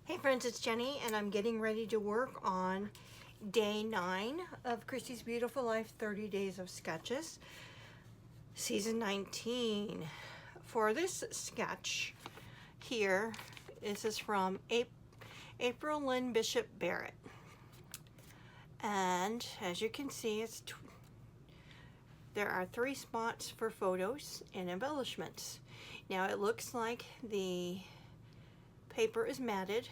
Hey friends, it's Jenny and I'm getting ready to work on day 9 of Christy's Beautiful Life 30 Days of Sketches, season 19. For this sketch here, this is from Aprilynne Bishop Barrett. And as you can see, there are 3 spots for photos and embellishments. Now it looks like the paper is matted,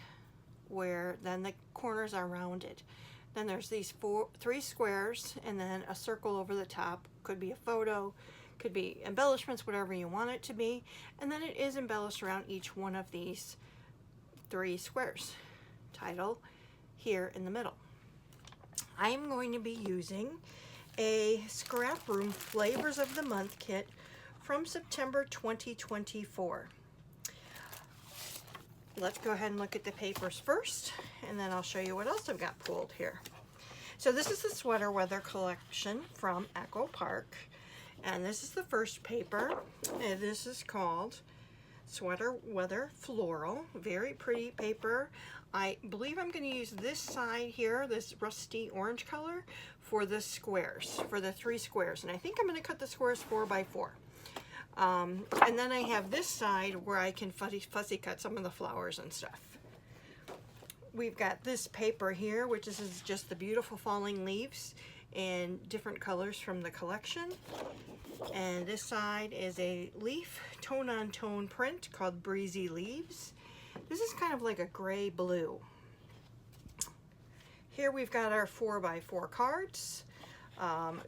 where then the corners are rounded. Then there's these 3 squares and then a circle over the top. Could be a photo, could be embellishments, whatever you want it to be. And then it is embellished around each one of these 3 squares. Title here in the middle. I am going to be using a Scrap Room Flavors of the Month kit from September 2024. Let's go ahead and look at the papers first, and then I'll show you what else I've got pulled here. So this is the Sweater Weather collection from Echo Park, and this is the first paper, and this is called Sweater Weather Floral. Very pretty paper. I believe I'm going to use this side here, this rusty orange color, for the squares, for the 3 squares, and I think I'm going to cut the squares 4 by 4. And then I have this side where I can fussy cut some of the flowers and stuff. We've got this paper here, which is just the beautiful falling leaves in different colors from the collection. And this side is a leaf tone-on-tone print called Breezy Leaves. This is kind of like a gray blue. Here we've got our 4 by 4 cards.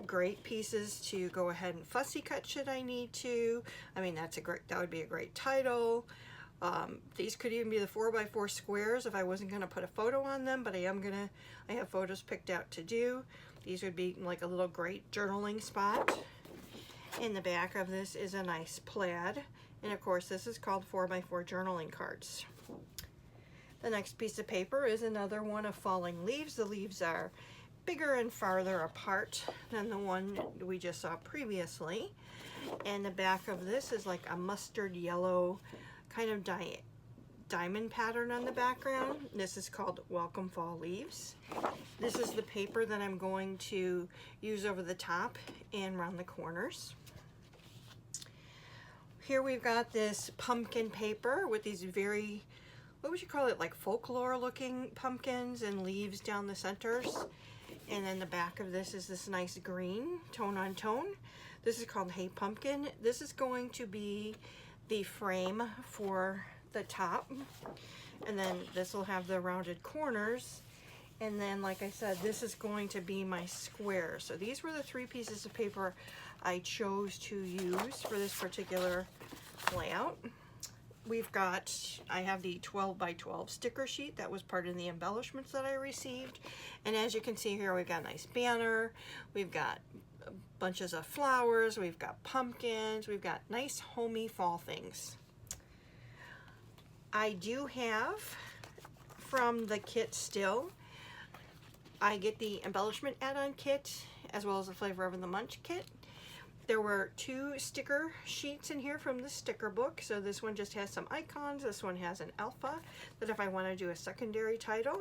Great pieces to go ahead and fussy cut should I need to. I mean, that would be a great title. These could even be the 4 by 4 squares if I wasn't going to put a photo on them, but I have photos picked out to do. These would be like a little great journaling spot. In the back of this is a nice plaid, and of course this is called 4 by 4 journaling cards. The next piece of paper is another one of falling leaves. The leaves are bigger and farther apart than the one we just saw previously. And the back of this is like a mustard yellow kind of diamond pattern on the background. This is called Welcome Fall Leaves. This is the paper that I'm going to use over the top and around the corners. Here we've got this pumpkin paper with these very, what would you call it, like folklore looking pumpkins and leaves down the centers. And then the back of this is this nice green, tone on tone. This is called Hey Pumpkin. This is going to be the frame for the top. And then this will have the rounded corners. And then, like I said, this is going to be my square. So these were the 3 pieces of paper I chose to use for this particular layout. I have the 12 by 12 sticker sheet that was part of the embellishments that I received. And as you can see here, we've got a nice banner, we've got bunches of flowers, we've got pumpkins, we've got nice homey fall things. I do have from the kit still, I get the embellishment add-on kit as well as the Flavor of the Month kit. There were 2 sticker sheets in here from the sticker book. So this one just has some icons. This one has an alpha that if I want to do a secondary title.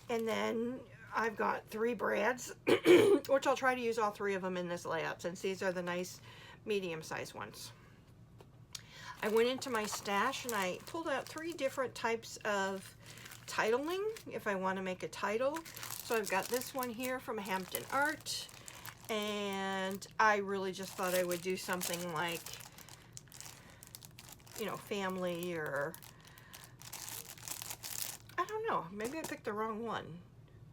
And then I've got 3 brads, which I'll try to use all 3 of them in this layout since these are the nice medium-sized ones. I went into my stash and I pulled out 3 different types of titling if I want to make a title. So I've got this one here from Hampton Art. And I really just thought I would do something like, you know, family, or I don't know, maybe I picked the wrong one.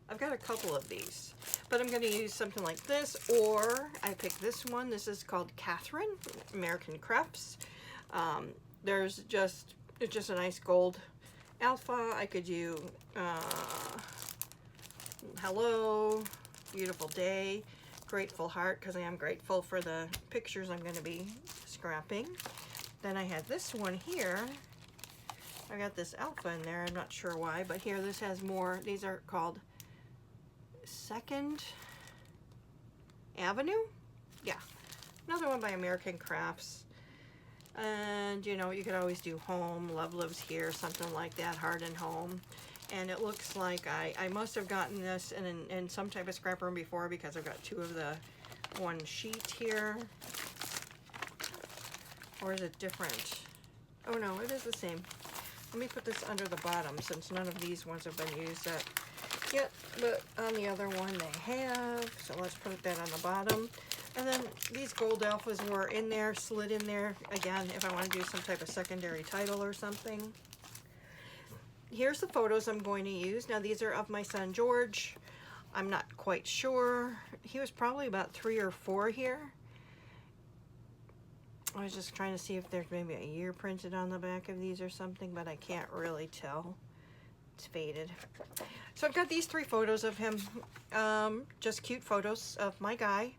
I've got a couple of these, but I'm going to use something like this, or I picked this one. This is called Catherine, American Crafts. It's just a nice gold alpha. I could do hello, beautiful day, grateful heart, because I am grateful for the pictures I'm going to be scrapping. Then I had this one here. I got this alpha in there, I'm not sure why, but here this has more. These are called Second Avenue. Yeah, another one by American Crafts. And you know, you could always do home, love lives here, something like that, heart and home. And it looks like I must have gotten this in some type of scrap room before, because I've got two of the one sheet here. Or is it different? Oh no, it is the same. Let me put this under the bottom, since none of these ones have been used yet, but on the other one they have. So let's put that on the bottom. And then these gold alphas were in there, slid in there, again, if I want to do some type of secondary title or something. Here's the photos I'm going to use. Now these are of my son George. I'm not quite sure. He was probably about 3 or 4 here. I was just trying to see if there's maybe a year printed on the back of these or something, but I can't really tell. It's faded. So I've got these 3 photos of him, just cute photos of my guy.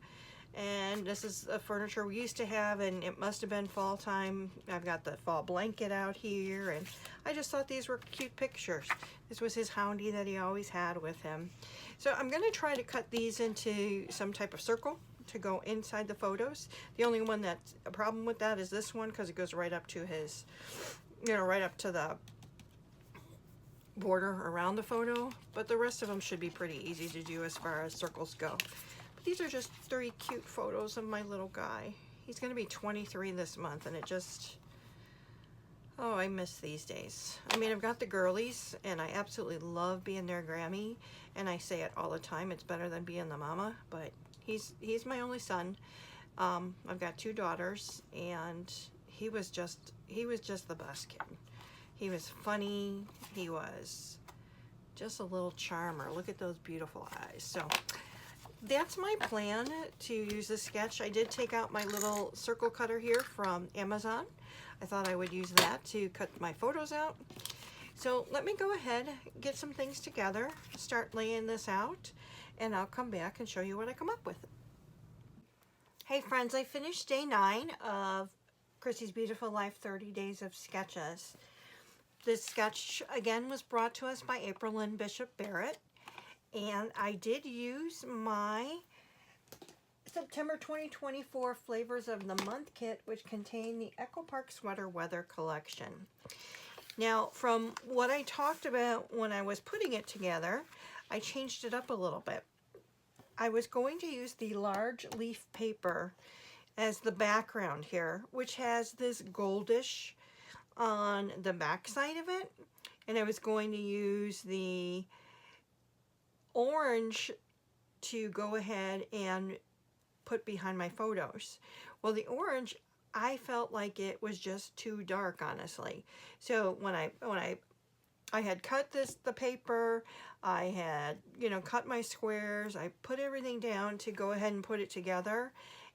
And this is the furniture we used to have, and it must have been fall time. I've got the fall blanket out here, and I just thought these were cute pictures. This was his houndie that he always had with him. So I'm going to try to cut these into some type of circle to go inside the photos. The only one that's a problem with that is this one, because it goes right up to his, you know, right up to the border around the photo. But the rest of them should be pretty easy to do as far as circles go. These are just 3 cute photos of my little guy. He's going to be 23 this month, and it just, oh, I miss these days. I mean, I've got the girlies, and I absolutely love being their Grammy, and I say it all the time, it's better than being the mama, but he's my only son. I've got 2 daughters, and he was just the best kid. He was funny. He was just a little charmer. Look at those beautiful eyes. So that's my plan to use this sketch. I did take out my little circle cutter here from Amazon. I thought I would use that to cut my photos out. So let me go ahead, get some things together, start laying this out, and I'll come back and show you what I come up with. Hey friends, I finished day 9 of Chrissy's Beautiful Life 30 Days of Sketches. This sketch again was brought to us by Aprilynne Bishop Barrett. And I did use my September 2024 Flavors of the Month kit, which contained the Echo Park Sweater Weather Collection. Now, from what I talked about when I was putting it together, I changed it up a little bit. I was going to use the large leaf paper as the background here, which has this goldish on the back side of it. And I was going to use the orange to go ahead and put behind my photos. Well, the orange, I felt like it was just too dark, honestly. So when I had cut the paper, I had, you know, cut my squares, I put everything down to go ahead and put it together,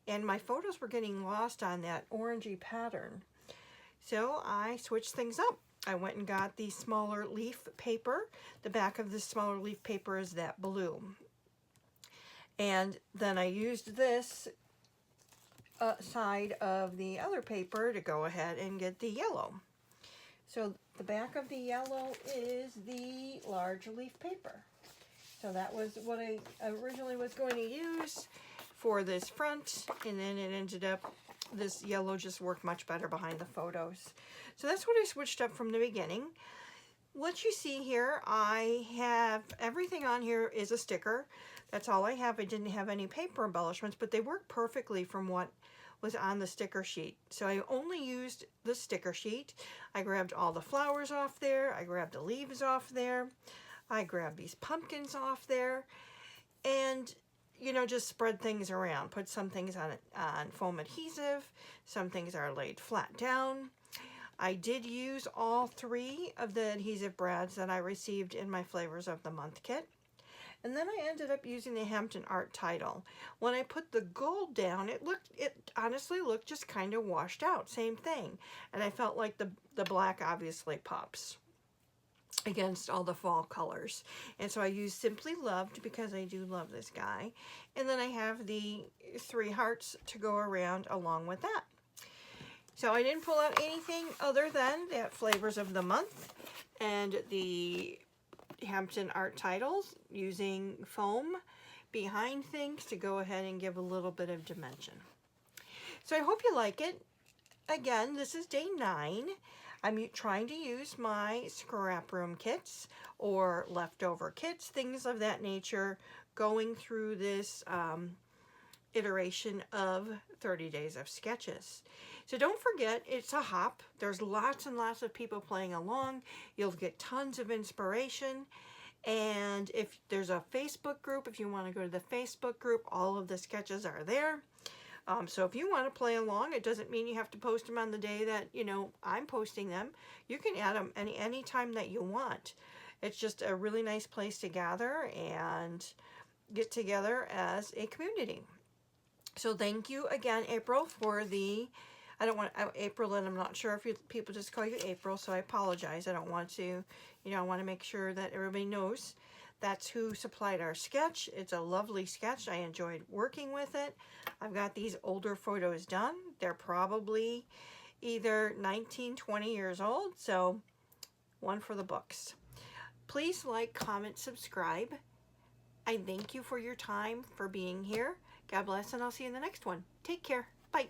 and my photos were getting lost on that orangey pattern. So I switched things up. I went and got the smaller leaf paper. The back of the smaller leaf paper is that blue. And then I used this side of the other paper to go ahead and get the yellow. So the back of the yellow is the large leaf paper. So that was what I originally was going to use for this front, and then it ended up, this yellow just worked much better behind the photos. So that's what I switched up from the beginning. What you see here, I have everything on here is a sticker. That's all I have. I didn't have any paper embellishments, but they work perfectly from what was on the sticker sheet. So I only used the sticker sheet. I grabbed all the flowers off there. I grabbed the leaves off there. I grabbed these pumpkins off there. And, you know, just spread things around. Put some things on foam adhesive. Some things are laid flat down. I did use all 3 of the adhesive brads that I received in my Flavors of the Month kit. And then I ended up using the Hampton Art title. When I put the gold down, it honestly looked just kind of washed out. Same thing. And I felt like the black obviously pops against all the fall colors. And so I used Simply Loved because I do love this guy. And then I have the 3 hearts to go around along with that. So I didn't pull out anything other than that Flavors of the Month and the Hampton Art titles, using foam behind things to go ahead and give a little bit of dimension. So I hope you like it. again, this is day 9. I'm trying to use my scrap room kits or leftover kits, things of that nature, going through this iteration of 30 Days of Sketches. So don't forget, it's a hop. There's lots and lots of people playing along. You'll get tons of inspiration. And if there's a Facebook group, if you want to go to the Facebook group, all of the sketches are there. So if you want to play along, it doesn't mean you have to post them on the day that, you know, I'm posting them. You can add them any time that you want. It's just a really nice place to gather and get together as a community. So thank you again, April, for the, I don't want, Aprilynne, I'm not sure if people just call you April, so I apologize. I don't want to, you know, I want to make sure that everybody knows that's who supplied our sketch. It's a lovely sketch. I enjoyed working with it. I've got these older photos done. They're probably either 19, 20 years old, so one for the books. Please like, comment, subscribe. I thank you for your time, for being here. God bless, and I'll see you in the next one. Take care. Bye.